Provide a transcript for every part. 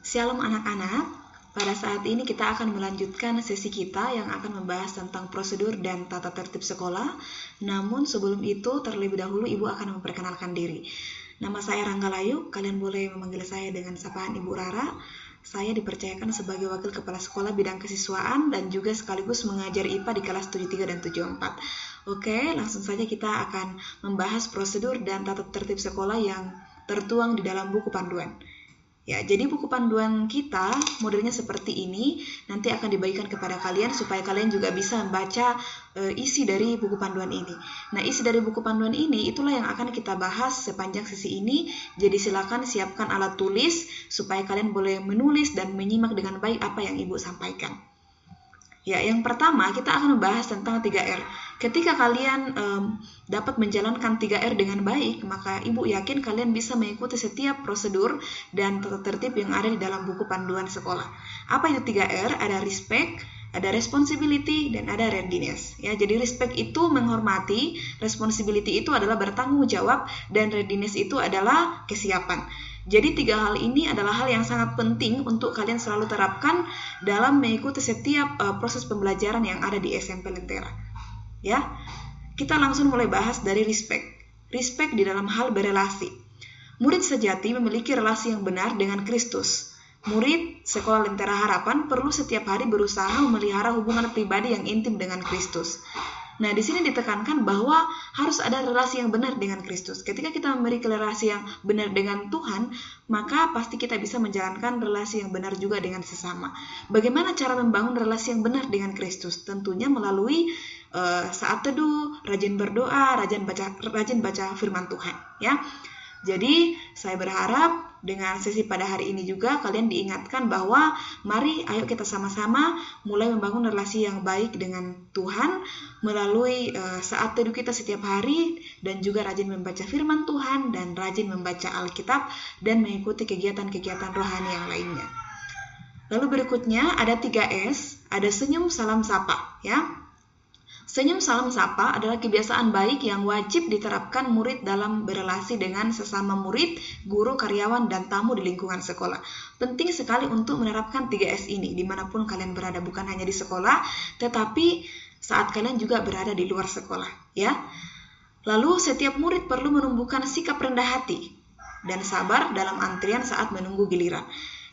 Shalom anak-anak, pada saat ini kita akan melanjutkan sesi kita yang akan membahas tentang prosedur dan tata tertib sekolah. Namun sebelum itu, terlebih dahulu Ibu akan memperkenalkan diri. Nama saya Rangga Layu, kalian boleh memanggil saya dengan sapaan Ibu Rara. Saya dipercayakan sebagai Wakil Kepala Sekolah Bidang Kesiswaan dan juga sekaligus mengajar IPA di kelas 73 dan 74. Oke, langsung saja kita akan membahas prosedur dan tata tertib sekolah yang tertuang di dalam buku panduan. Ya, jadi buku panduan kita modelnya seperti ini, nanti akan dibagikan kepada kalian supaya kalian juga bisa membaca isi dari buku panduan ini. Nah, isi dari buku panduan ini itulah yang akan kita bahas sepanjang sesi ini. Jadi silakan siapkan alat tulis supaya kalian boleh menulis dan menyimak dengan baik apa yang Ibu sampaikan. Ya, yang pertama kita akan membahas tentang 3R. Ketika kalian dapat menjalankan 3R dengan baik, maka Ibu yakin kalian bisa mengikuti setiap prosedur dan tata tertib yang ada di dalam buku panduan sekolah. Apa itu 3R? Ada respect, ada responsibility, dan ada readiness. Ya, jadi respect itu menghormati, responsibility itu adalah bertanggung jawab, dan readiness itu adalah kesiapan. Jadi 3 hal ini adalah hal yang sangat penting untuk kalian selalu terapkan dalam mengikuti setiap proses pembelajaran yang ada di SMP Lentera. Ya, kita langsung mulai bahas dari respect. Respect di dalam hal berelasi. Murid sejati memiliki relasi yang benar dengan Kristus. Murid Sekolah Lentera Harapan perlu setiap hari berusaha memelihara hubungan pribadi yang intim dengan Kristus. Nah, di sini ditekankan bahwa harus ada relasi yang benar dengan Kristus. Ketika kita memiliki relasi yang benar dengan Tuhan, maka pasti kita bisa menjalankan relasi yang benar juga dengan sesama. Bagaimana cara membangun relasi yang benar dengan Kristus? Tentunya melalui saat teduh, rajin berdoa, rajin baca firman Tuhan, ya. Jadi, saya berharap dengan sesi pada hari ini juga kalian diingatkan bahwa mari ayo kita sama-sama mulai membangun relasi yang baik dengan Tuhan melalui saat teduh kita setiap hari dan juga rajin membaca firman Tuhan dan rajin membaca Alkitab dan mengikuti kegiatan-kegiatan rohani yang lainnya. Lalu berikutnya ada 3S, ada senyum, salam, sapa, ya. Senyum, salam, sapa adalah kebiasaan baik yang wajib diterapkan murid dalam berelasi dengan sesama murid, guru, karyawan, dan tamu di lingkungan sekolah. Penting sekali untuk menerapkan 3S ini dimanapun kalian berada, bukan hanya di sekolah, tetapi saat kalian juga berada di luar sekolah, ya. Lalu setiap murid perlu menumbuhkan sikap rendah hati dan sabar dalam antrian saat menunggu giliran.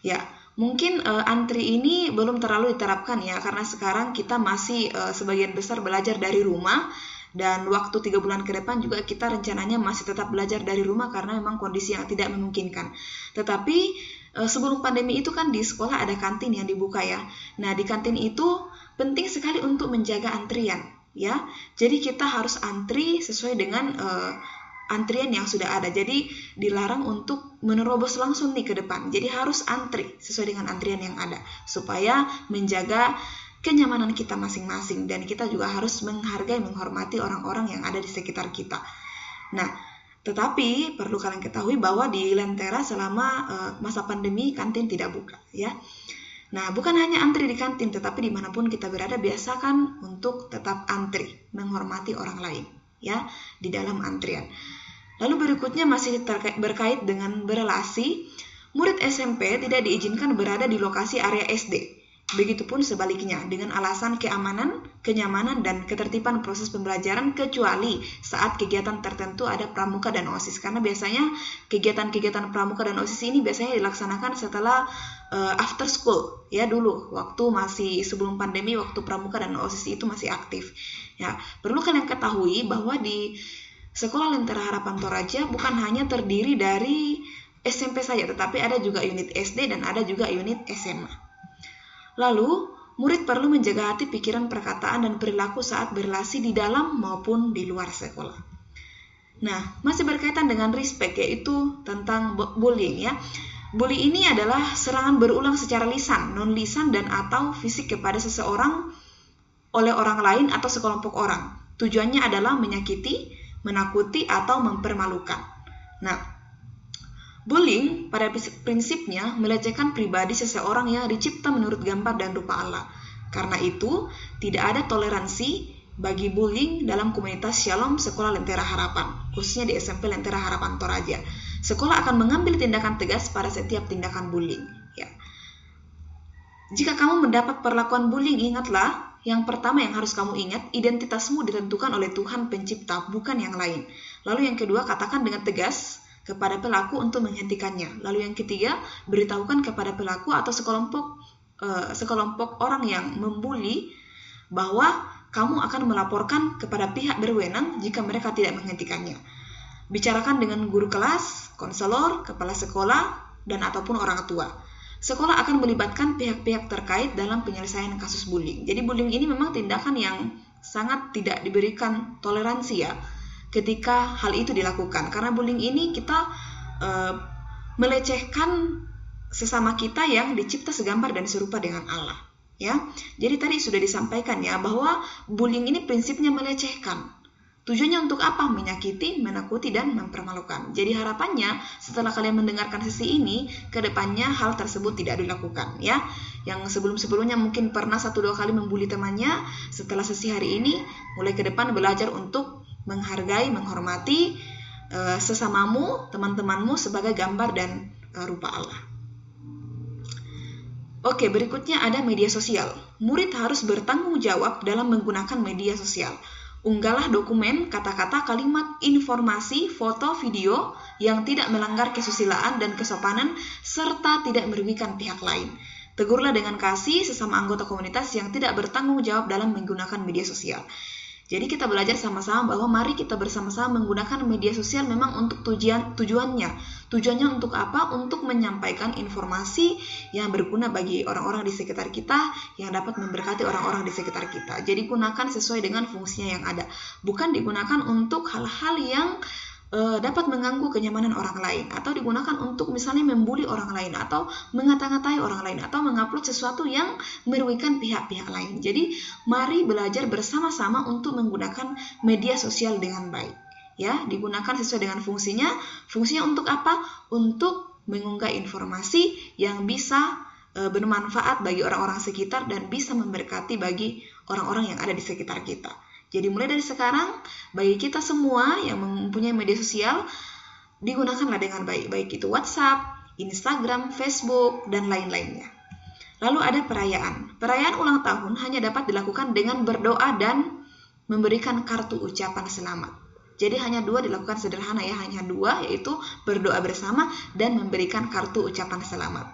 Ya, mungkin antri ini belum terlalu diterapkan ya, karena sekarang kita masih sebagian besar belajar dari rumah dan waktu 3 bulan ke depan juga kita rencananya masih tetap belajar dari rumah karena memang kondisi yang tidak memungkinkan. Tetapi sebelum pandemi itu kan di sekolah ada kantin yang dibuka ya. Nah, di kantin itu penting sekali untuk menjaga antrian ya. Jadi kita harus antri sesuai dengan antrian yang sudah ada. Jadi dilarang untuk menerobos langsung nih ke depan. Jadi harus antri sesuai dengan antrian yang ada supaya menjaga kenyamanan kita masing-masing dan kita juga harus menghargai, menghormati orang-orang yang ada di sekitar kita. Nah, tetapi perlu kalian ketahui bahwa di Lentera selama masa pandemi kantin tidak buka ya. Nah, bukan hanya antri di kantin, tetapi dimanapun kita berada biasakan untuk tetap antri, menghormati orang lain ya di dalam antrian. Lalu berikutnya masih berkait dengan berelasi, murid SMP tidak diizinkan berada di lokasi area SD. Begitupun sebaliknya dengan alasan keamanan, kenyamanan, dan ketertiban proses pembelajaran kecuali saat kegiatan tertentu ada pramuka dan OSIS. Karena biasanya kegiatan-kegiatan pramuka dan OSIS ini biasanya dilaksanakan setelah after school ya, dulu waktu masih sebelum pandemi, waktu pramuka dan OSIS itu masih aktif. Ya, perlu kalian ketahui bahwa di Sekolah Lentera Harapan Toraja bukan hanya terdiri dari SMP saja, tetapi ada juga unit SD dan ada juga unit SMA. Lalu, murid perlu menjaga hati, pikiran, perkataan, dan perilaku saat berelasi di dalam maupun di luar sekolah. Nah, masih berkaitan dengan respect, yaitu tentang bullying ya. Bully ini adalah serangan berulang secara lisan, non-lisan, dan atau fisik kepada seseorang oleh orang lain atau sekelompok orang. Tujuannya adalah menyakiti, menakuti, atau mempermalukan. Nah, bullying pada prinsipnya melecehkan pribadi seseorang yang dicipta menurut gambar dan rupa Allah. Karena itu, tidak ada toleransi bagi bullying dalam komunitas Shalom Sekolah Lentera Harapan, khususnya di SMP Lentera Harapan Toraja. Sekolah akan mengambil tindakan tegas pada setiap tindakan bullying. Ya. Jika kamu mendapat perlakuan bullying, ingatlah, yang pertama yang harus kamu ingat, identitasmu ditentukan oleh Tuhan Pencipta, bukan yang lain. Lalu yang kedua, katakan dengan tegas kepada pelaku untuk menghentikannya. Lalu yang ketiga, beritahukan kepada pelaku atau sekelompok orang yang membuli bahwa kamu akan melaporkan kepada pihak berwenang jika mereka tidak menghentikannya. Bicarakan dengan guru kelas, konselor, kepala sekolah, dan ataupun orang tua. Sekolah akan melibatkan pihak-pihak terkait dalam penyelesaian kasus bullying. Jadi bullying ini memang tindakan yang sangat tidak diberikan toleransi ya ketika hal itu dilakukan. Karena bullying ini kita melecehkan sesama kita yang dicipta segambar dan serupa dengan Allah. Ya, jadi tadi sudah disampaikan ya bahwa bullying ini prinsipnya melecehkan. Tujuannya untuk apa? Menyakiti, menakuti, dan mempermalukan. Jadi harapannya setelah kalian mendengarkan sesi ini, ke depannya hal tersebut tidak dilakukan ya. Yang sebelum-sebelumnya mungkin pernah 1-2 kali membuli temannya, setelah sesi hari ini, mulai ke depan belajar untuk menghargai, menghormati sesamamu, teman-temanmu sebagai gambar dan rupa Allah. Oke, berikutnya ada media sosial. Murid harus bertanggung jawab dalam menggunakan media sosial. Unggahlah dokumen, kata-kata, kalimat, informasi, foto, video yang tidak melanggar kesusilaan dan kesopanan serta tidak merugikan pihak lain. Tegurlah dengan kasih sesama anggota komunitas yang tidak bertanggung jawab dalam menggunakan media sosial. Jadi kita belajar sama-sama bahwa mari kita bersama-sama menggunakan media sosial memang untuk tujuannya. Tujuannya untuk apa? Untuk menyampaikan informasi yang berguna bagi orang-orang di sekitar kita, yang dapat memberkati orang-orang di sekitar kita. Jadi gunakan sesuai dengan fungsinya yang ada. Bukan digunakan untuk hal-hal yang dapat mengganggu kenyamanan orang lain, atau digunakan untuk misalnya membuli orang lain, atau mengata-ngatai orang lain, atau mengupload sesuatu yang merugikan pihak-pihak lain. Jadi mari belajar bersama-sama untuk menggunakan media sosial dengan baik. Ya, digunakan sesuai dengan fungsinya. Fungsinya untuk apa? Untuk mengunggah informasi yang bisa bermanfaat bagi orang-orang sekitar dan bisa memberkati bagi orang-orang yang ada di sekitar kita. Jadi mulai dari sekarang, bagi kita semua yang mempunyai media sosial, digunakanlah dengan baik. Baik itu WhatsApp, Instagram, Facebook, dan lain-lainnya. Lalu ada perayaan. Perayaan ulang tahun hanya dapat dilakukan dengan berdoa dan memberikan kartu ucapan selamat. Jadi hanya 2 dilakukan sederhana ya, hanya 2, yaitu berdoa bersama dan memberikan kartu ucapan selamat.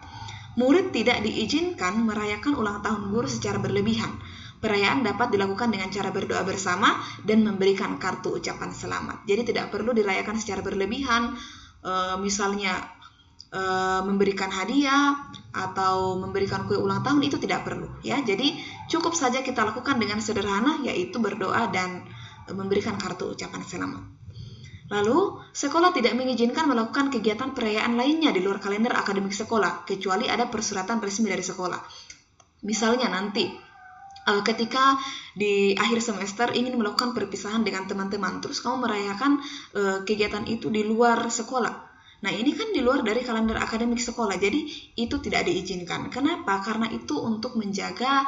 Murid tidak diizinkan merayakan ulang tahun guru secara berlebihan. Perayaan dapat dilakukan dengan cara berdoa bersama dan memberikan kartu ucapan selamat. Jadi tidak perlu dirayakan secara berlebihan, misalnya memberikan hadiah atau memberikan kue ulang tahun, itu tidak perlu ya. Jadi cukup saja kita lakukan dengan sederhana, yaitu berdoa dan memberikan kartu ucapan selamat. Lalu, sekolah tidak mengizinkan melakukan kegiatan perayaan lainnya di luar kalender akademik sekolah, kecuali ada persuratan resmi dari sekolah. Misalnya nanti ketika di akhir semester ingin melakukan perpisahan dengan teman-teman, terus kamu merayakan kegiatan itu di luar sekolah. Nah, ini kan di luar dari kalender akademik sekolah, jadi itu tidak diizinkan. Kenapa? Karena itu untuk menjaga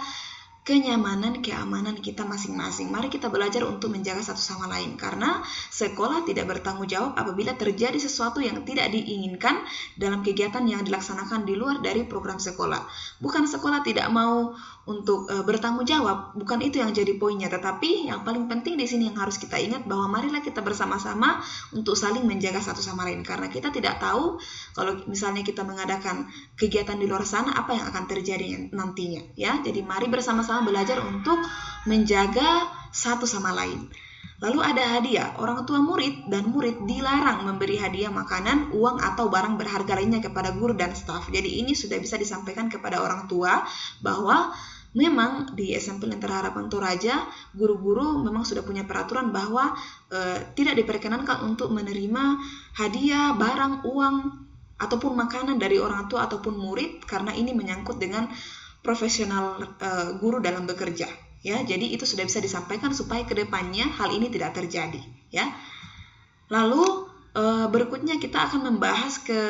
kenyamanan, keamanan kita masing-masing. Mari kita belajar untuk menjaga satu sama lain, karena sekolah tidak bertanggung jawab apabila terjadi sesuatu yang tidak diinginkan dalam kegiatan yang dilaksanakan di luar dari program sekolah. Bukan sekolah tidak mau untuk bertanggung jawab, bukan itu yang jadi poinnya, tetapi yang paling penting di sini yang harus kita ingat bahwa marilah kita bersama-sama untuk saling menjaga satu sama lain, karena kita tidak tahu kalau misalnya kita mengadakan kegiatan di luar sana apa yang akan terjadi nantinya ya. Jadi mari bersama-sama belajar untuk menjaga satu sama lain. Lalu ada hadiah. Orang tua murid dan murid dilarang memberi hadiah makanan, uang, atau barang berharga lainnya kepada guru dan staf. Jadi ini sudah bisa disampaikan kepada orang tua bahwa memang di SMP Lentera Harapan Toraja, guru-guru memang sudah punya peraturan bahwa tidak diperkenankan untuk menerima hadiah, barang, uang, ataupun makanan dari orang tua ataupun murid, karena ini menyangkut dengan profesional guru dalam bekerja. Ya, jadi itu sudah bisa disampaikan supaya kedepannya hal ini tidak terjadi. Ya. Lalu berikutnya kita akan membahas ke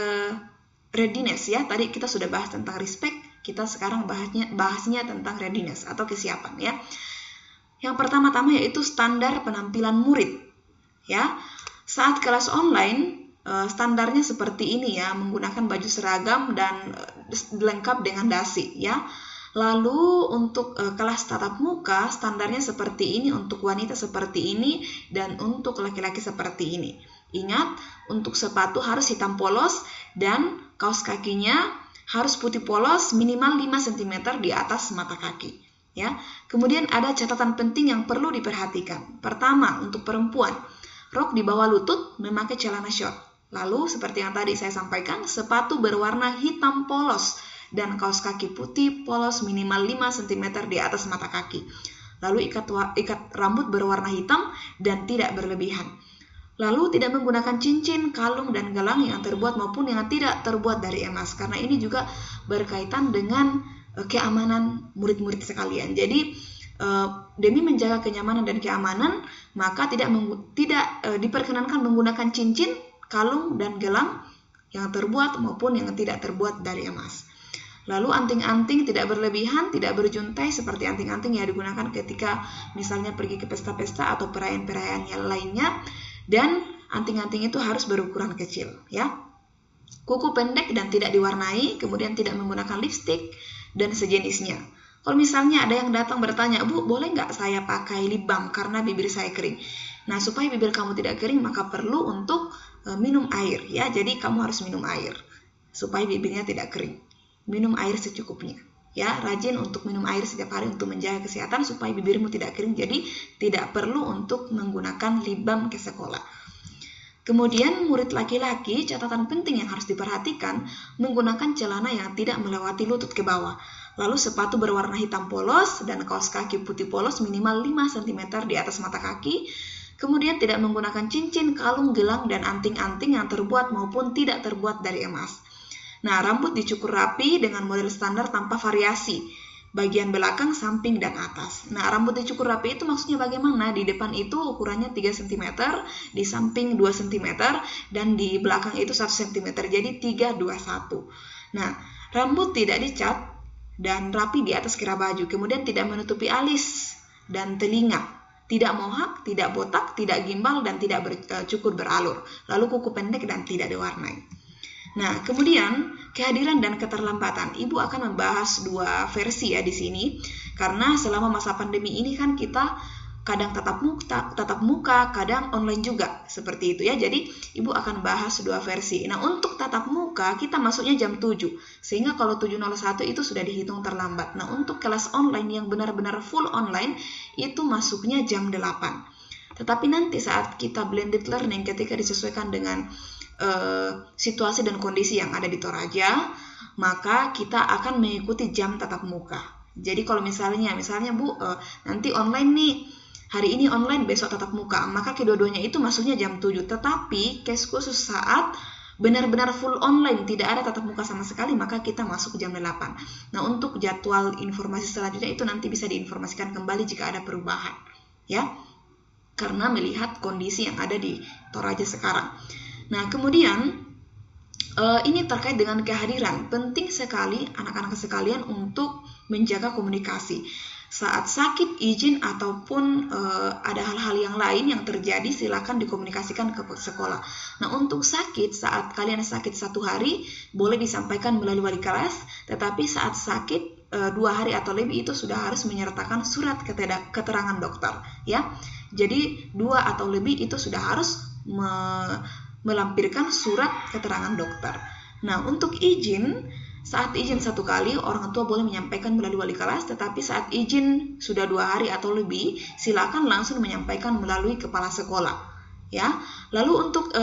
readiness ya. Tadi kita sudah bahas tentang respect, kita sekarang bahasnya tentang readiness atau kesiapan ya. Yang pertama-tama yaitu standar penampilan murid. Ya, saat kelas online standarnya seperti ini ya, menggunakan baju seragam dan lengkap dengan dasi ya. Lalu untuk kelas tatap muka standarnya seperti ini, untuk wanita seperti ini, dan untuk laki-laki seperti ini. Ingat, untuk sepatu harus hitam polos dan kaos kakinya harus putih polos minimal 5 cm di atas mata kaki. Ya. Kemudian ada catatan penting yang perlu diperhatikan. Pertama, untuk perempuan, rok di bawah lutut memakai celana short. Lalu seperti yang tadi saya sampaikan, sepatu berwarna hitam polos dan kaos kaki putih polos minimal 5 cm di atas mata kaki. Lalu ikat rambut berwarna hitam dan tidak berlebihan. Lalu tidak menggunakan cincin, kalung, dan gelang yang terbuat maupun yang tidak terbuat dari emas. Karena ini juga berkaitan dengan keamanan murid-murid sekalian. Jadi demi menjaga kenyamanan dan keamanan, maka tidak diperkenankan menggunakan cincin, kalung, dan gelang yang terbuat maupun yang tidak terbuat dari emas. Lalu anting-anting tidak berlebihan, tidak berjuntai seperti anting-anting yang digunakan ketika misalnya pergi ke pesta-pesta atau perayaan-perayaan yang lainnya, dan anting-anting itu harus berukuran kecil, ya. Kuku pendek dan tidak diwarnai, kemudian tidak menggunakan lipstik dan sejenisnya. Kalau misalnya ada yang datang bertanya, "Bu, boleh nggak saya pakai lip balm karena bibir saya kering?" Nah, supaya bibir kamu tidak kering, maka perlu untuk minum air, ya. Jadi kamu harus minum air supaya bibirnya tidak kering. Minum air secukupnya, ya. Rajin untuk minum air setiap hari untuk menjaga kesehatan supaya bibirmu tidak kering. Jadi tidak perlu untuk menggunakan lip balm ke sekolah. Kemudian murid laki-laki, catatan penting yang harus diperhatikan, menggunakan celana yang tidak melewati lutut ke bawah. Lalu sepatu berwarna hitam polos dan kaos kaki putih polos minimal 5 cm di atas mata kaki. Kemudian tidak menggunakan cincin, kalung, gelang, dan anting-anting yang terbuat maupun tidak terbuat dari emas. Nah, rambut dicukur rapi dengan model standar tanpa variasi, bagian belakang, samping, dan atas. Nah, rambut dicukur rapi itu maksudnya bagaimana? Di depan itu ukurannya 3 cm, di samping 2 cm, dan di belakang itu 1 cm, jadi 3, 2, 1. Nah, rambut tidak dicat dan rapi di atas kira baju, kemudian tidak menutupi alis dan telinga, tidak mohak, tidak botak, tidak gimbal, dan tidak cukur beralur, lalu kuku pendek dan tidak diwarnai. Nah, kemudian kehadiran dan keterlambatan. Ibu akan membahas 2 versi ya di sini, karena selama masa pandemi ini kan kita kadang tatap muka, kadang online juga, seperti itu ya. Jadi Ibu akan bahas 2 versi. Nah, untuk tatap muka kita masuknya jam 7, sehingga kalau 7.01 itu sudah dihitung terlambat. Nah, untuk kelas online yang benar-benar full online itu masuknya jam 8. Tetapi nanti saat kita blended learning, ketika disesuaikan dengan situasi dan kondisi yang ada di Toraja, maka kita akan mengikuti jam tatap muka. Jadi kalau misalnya Bu, nanti online nih, hari ini online, besok tatap muka, maka kedua-duanya itu masuknya jam 7. Tetapi case khusus saat benar-benar full online, tidak ada tatap muka sama sekali, maka kita masuk jam 8. Nah, untuk jadwal informasi selanjutnya itu nanti bisa diinformasikan kembali jika ada perubahan, ya, karena melihat kondisi yang ada di Toraja sekarang. Nah, kemudian ini terkait dengan kehadiran. Penting sekali anak-anak sekalian untuk menjaga komunikasi. Saat sakit, izin, ataupun ada hal-hal yang lain yang terjadi, silakan dikomunikasikan ke sekolah. Nah, untuk sakit, saat kalian sakit 1 hari, boleh disampaikan melalui wali kelas, tetapi saat sakit 2 hari atau lebih itu sudah harus menyertakan surat keterangan dokter, ya. Jadi 2 atau lebih itu sudah harus melampirkan surat keterangan dokter. Nah, untuk izin, saat izin 1 kali, orang tua boleh menyampaikan melalui wali kelas, tetapi saat izin sudah 2 hari atau lebih, silakan langsung menyampaikan melalui kepala sekolah, ya. Lalu untuk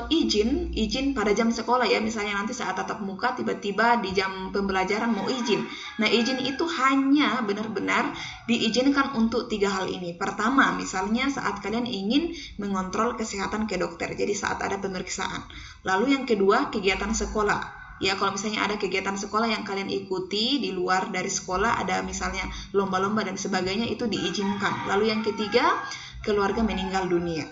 izin pada jam sekolah, ya, misalnya nanti saat tatap muka tiba-tiba di jam pembelajaran mau izin. Nah, izin itu hanya benar-benar diizinkan untuk 3 hal ini. Pertama, misalnya saat kalian ingin mengontrol kesehatan ke dokter, jadi saat ada pemeriksaan. Lalu yang kedua, kegiatan sekolah. Ya, kalau misalnya ada kegiatan sekolah yang kalian ikuti di luar dari sekolah, ada misalnya lomba-lomba dan sebagainya, itu diizinkan. Lalu yang ketiga, keluarga meninggal dunia,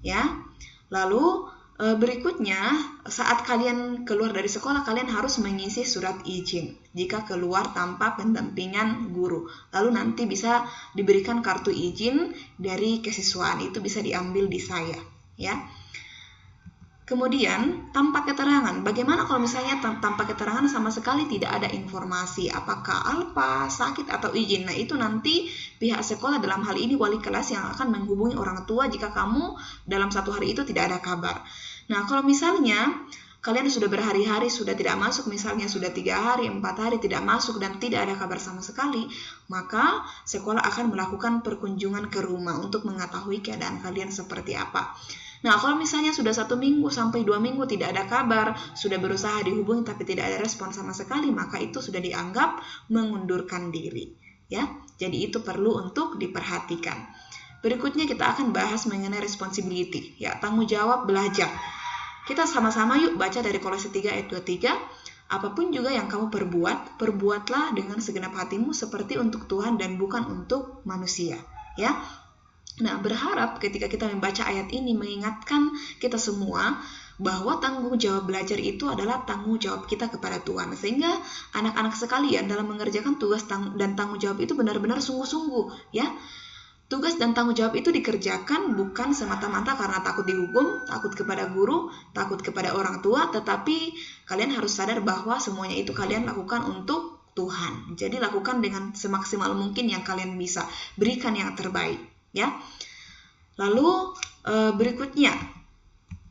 ya. Lalu berikutnya, saat kalian keluar dari sekolah, kalian harus mengisi surat izin jika keluar tanpa pendampingan guru. Lalu nanti bisa diberikan kartu izin dari kesiswaan, itu bisa diambil di saya, ya. Kemudian tanpa keterangan, bagaimana kalau misalnya tanpa keterangan sama sekali tidak ada informasi apakah alpa, sakit atau izin. Nah itu nanti pihak sekolah, dalam hal ini wali kelas, yang akan menghubungi orang tua jika kamu dalam 1 hari itu tidak ada kabar. Nah kalau misalnya kalian sudah berhari-hari sudah tidak masuk, misalnya sudah 3 hari, 4 hari tidak masuk dan tidak ada kabar sama sekali, maka sekolah akan melakukan perkunjungan ke rumah untuk mengetahui keadaan kalian seperti apa. Nah, kalau misalnya sudah 1 minggu sampai 2 minggu tidak ada kabar, sudah berusaha dihubungi tapi tidak ada respon sama sekali, maka itu sudah dianggap mengundurkan diri. Ya, jadi itu perlu untuk diperhatikan. Berikutnya kita akan bahas mengenai responsibility, ya, tanggung jawab belajar. Kita sama-sama yuk baca dari Kolose 3 ayat 23. Apapun juga yang kamu perbuat, perbuatlah dengan segenap hatimu seperti untuk Tuhan dan bukan untuk manusia. Ya. Nah, berharap ketika kita membaca ayat ini mengingatkan kita semua bahwa tanggung jawab belajar itu adalah tanggung jawab kita kepada Tuhan. Sehingga anak-anak sekalian dalam mengerjakan tugas dan tanggung jawab itu benar-benar sungguh-sungguh, ya. Tugas dan tanggung jawab itu dikerjakan bukan semata-mata karena takut dihukum, takut kepada guru, takut kepada orang tua, tetapi kalian harus sadar bahwa semuanya itu kalian lakukan untuk Tuhan. Jadi lakukan dengan semaksimal mungkin yang kalian bisa, berikan yang terbaik, ya. Lalu berikutnya,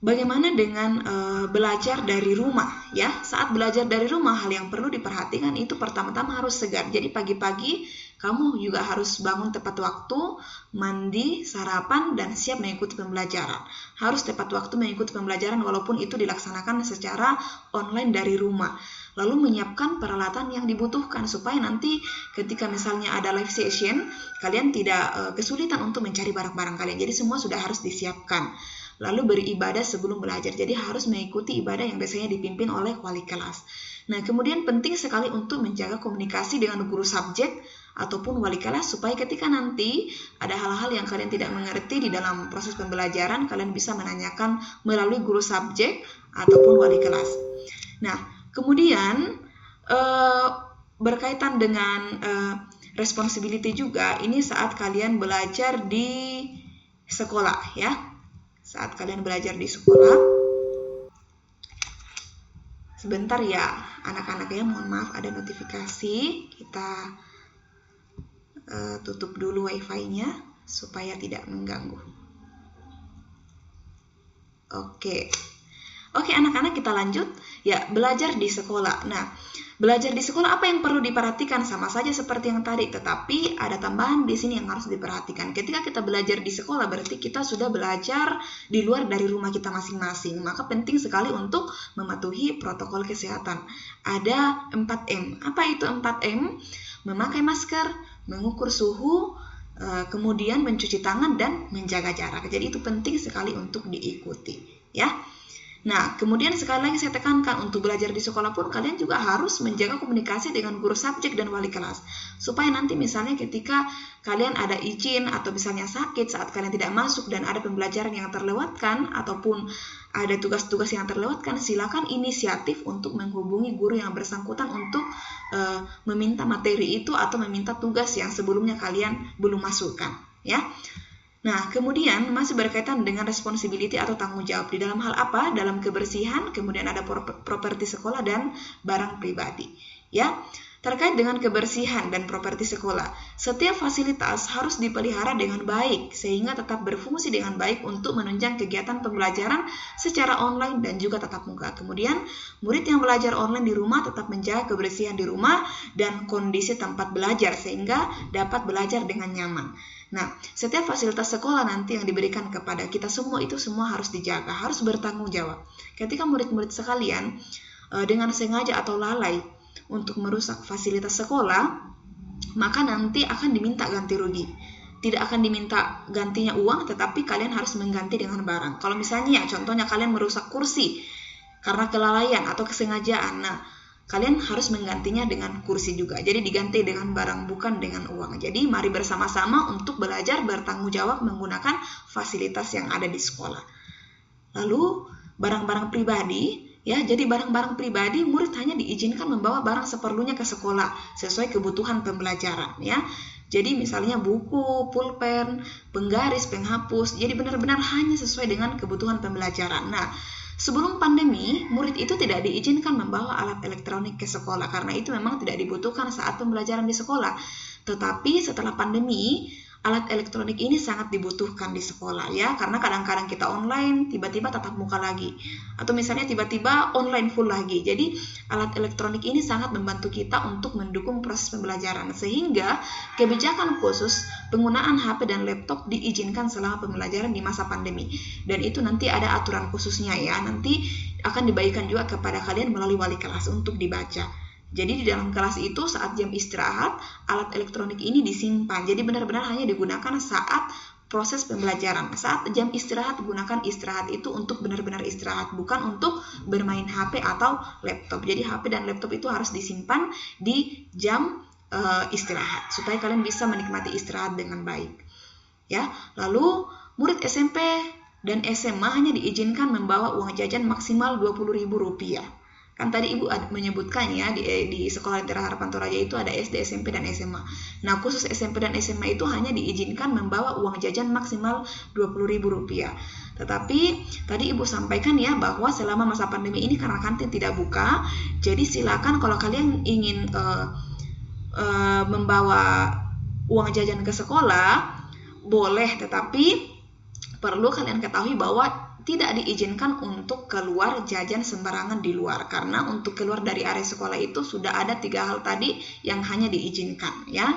bagaimana dengan belajar dari rumah, ya? Saat belajar dari rumah, hal yang perlu diperhatikan itu pertama-tama harus segar. Jadi pagi-pagi kamu juga harus bangun tepat waktu, mandi, sarapan, dan siap mengikuti pembelajaran. Harus tepat waktu mengikuti pembelajaran walaupun itu dilaksanakan secara online dari rumah. Lalu menyiapkan peralatan yang dibutuhkan supaya nanti ketika misalnya ada live session, kalian tidak kesulitan untuk mencari barang-barang kalian. Jadi semua sudah harus disiapkan. Lalu beribadah sebelum belajar. Jadi harus mengikuti ibadah yang biasanya dipimpin oleh wali kelas. Nah, kemudian penting sekali untuk menjaga komunikasi dengan guru subjek ataupun wali kelas supaya ketika nanti ada hal-hal yang kalian tidak mengerti di dalam proses pembelajaran, kalian bisa menanyakan melalui guru subjek ataupun wali kelas. Nah, kemudian berkaitan dengan responsibility juga, ini saat kalian belajar di sekolah, ya. Saat kalian belajar di sekolah, sebentar ya anak-anak ya, mohon maaf ada notifikasi, kita tutup dulu wifi-nya supaya tidak mengganggu. Oke anak-anak, kita lanjut ya, belajar di sekolah. Nah, belajar di sekolah apa yang perlu diperhatikan? Sama saja seperti yang tadi, tetapi ada tambahan di sini yang harus diperhatikan. Ketika kita belajar di sekolah berarti kita sudah belajar di luar dari rumah kita masing-masing. Maka penting sekali untuk mematuhi protokol kesehatan. Ada 4M. Apa itu 4M? Memakai masker, mengukur suhu, kemudian mencuci tangan dan menjaga jarak. Jadi itu penting sekali untuk diikuti, ya. Nah, kemudian sekali lagi saya tekankan, untuk belajar di sekolah pun kalian juga harus menjaga komunikasi dengan guru subjek dan wali kelas. Supaya nanti misalnya ketika kalian ada izin atau misalnya sakit saat kalian tidak masuk dan ada pembelajaran yang terlewatkan ataupun ada tugas-tugas yang terlewatkan, silakan inisiatif untuk menghubungi guru yang bersangkutan untuk meminta materi itu atau meminta tugas yang sebelumnya kalian belum masukkan, ya. Nah, kemudian masih berkaitan dengan responsibility atau tanggung jawab di dalam hal apa? Dalam kebersihan, kemudian ada properti sekolah dan barang pribadi. Ya, terkait dengan kebersihan dan properti sekolah, setiap fasilitas harus dipelihara dengan baik sehingga tetap berfungsi dengan baik untuk menunjang kegiatan pembelajaran secara online dan juga tatap muka. Kemudian, murid yang belajar online di rumah tetap menjaga kebersihan di rumah dan kondisi tempat belajar sehingga dapat belajar dengan nyaman. Nah, setiap fasilitas sekolah nanti yang diberikan kepada kita semua itu semua harus dijaga, harus bertanggung jawab. Ketika murid-murid sekalian dengan sengaja atau lalai untuk merusak fasilitas sekolah, maka nanti akan diminta ganti rugi. Tidak akan diminta gantinya uang, tetapi kalian harus mengganti dengan barang. Kalau misalnya contohnya kalian merusak kursi karena kelalaian atau kesengajaan, nah kalian harus menggantinya dengan kursi juga. Jadi diganti dengan barang, bukan dengan uang. Jadi mari bersama-sama untuk belajar bertanggung jawab menggunakan fasilitas yang ada di sekolah. Lalu barang-barang pribadi, ya. Jadi barang-barang pribadi murid hanya diizinkan membawa barang seperlunya ke sekolah sesuai kebutuhan pembelajaran, ya. Jadi misalnya buku, pulpen, penggaris, penghapus. Jadi benar-benar hanya sesuai dengan kebutuhan pembelajaran. Nah, Sebelum pandemi, murid itu tidak diizinkan membawa alat elektronik ke sekolah karena itu memang tidak dibutuhkan saat pembelajaran di sekolah. Tetapi setelah pandemi, alat elektronik ini sangat dibutuhkan di sekolah ya, karena kadang-kadang kita online, tiba-tiba tatap muka lagi, atau misalnya tiba-tiba online full lagi. Jadi alat elektronik ini sangat membantu kita untuk mendukung proses pembelajaran, sehingga kebijakan khusus penggunaan HP dan laptop diizinkan selama pembelajaran di masa pandemi. Dan itu nanti ada aturan khususnya ya, nanti akan dibagikan juga kepada kalian melalui wali kelas untuk dibaca. Jadi di dalam kelas itu saat jam istirahat, alat elektronik ini disimpan. Jadi benar-benar hanya digunakan saat proses pembelajaran. Saat jam istirahat, gunakan istirahat itu untuk benar-benar istirahat, bukan untuk bermain HP atau laptop. Jadi HP dan laptop itu harus disimpan di jam istirahat, supaya kalian bisa menikmati istirahat dengan baik. Ya, lalu murid SMP dan SMA hanya diizinkan membawa uang jajan maksimal Rp20.000. Kan tadi Ibu menyebutkan ya di Sekolah Lentera Harapan Toraja itu ada SD, SMP, dan SMA. Nah, khusus SMP dan SMA itu hanya diizinkan membawa uang jajan maksimal Rp20.000. Tetapi tadi Ibu sampaikan ya bahwa selama masa pandemi ini karena kantin tidak buka, jadi silakan kalau kalian ingin membawa uang jajan ke sekolah boleh, tetapi perlu kalian ketahui bahwa tidak diizinkan untuk keluar jajan sembarangan di luar, karena untuk keluar dari area sekolah itu sudah ada 3 hal tadi yang hanya diizinkan ya.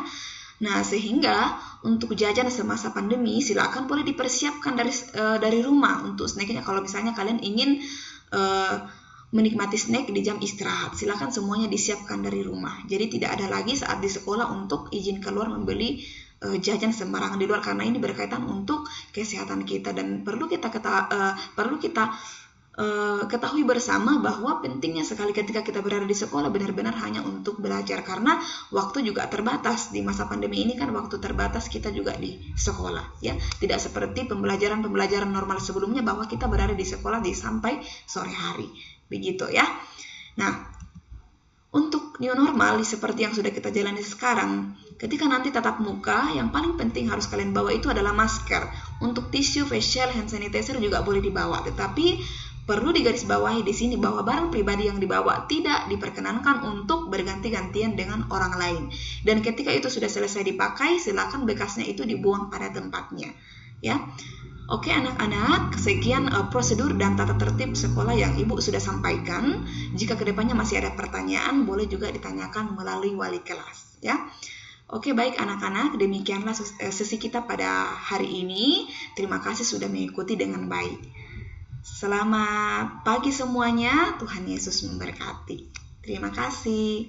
Nah, sehingga untuk jajan semasa pandemi silakan boleh dipersiapkan dari rumah untuk snacknya. Kalau misalnya kalian ingin menikmati snack di jam istirahat, silakan semuanya disiapkan dari rumah. Jadi tidak ada lagi saat di sekolah untuk izin keluar membeli jajan sembarangan di luar, karena ini berkaitan untuk kesehatan kita. Dan perlu kita ketahui bersama bahwa pentingnya sekali ketika kita berada di sekolah benar-benar hanya untuk belajar, karena waktu juga terbatas. Di masa pandemi ini kan waktu terbatas kita juga di sekolah ya, tidak seperti pembelajaran normal sebelumnya bahwa kita berada di sekolah sampai sore hari, begitu ya. Nah, untuk new normal seperti yang sudah kita jalani sekarang, ketika nanti tatap muka, yang paling penting harus kalian bawa itu adalah masker. Untuk tisu, facial, hand sanitizer juga boleh dibawa, tetapi perlu digarisbawahi di sini bahwa barang pribadi yang dibawa tidak diperkenankan untuk berganti-gantian dengan orang lain. Dan ketika itu sudah selesai dipakai, silakan bekasnya itu dibuang pada tempatnya, ya. Oke anak-anak, sekian prosedur dan tata tertib sekolah yang Ibu sudah sampaikan. Jika kedepannya masih ada pertanyaan, boleh juga ditanyakan melalui wali kelas ya. Oke, baik anak-anak, demikianlah sesi kita pada hari ini. Terima kasih sudah mengikuti dengan baik. Selamat pagi semuanya, Tuhan Yesus memberkati. Terima kasih.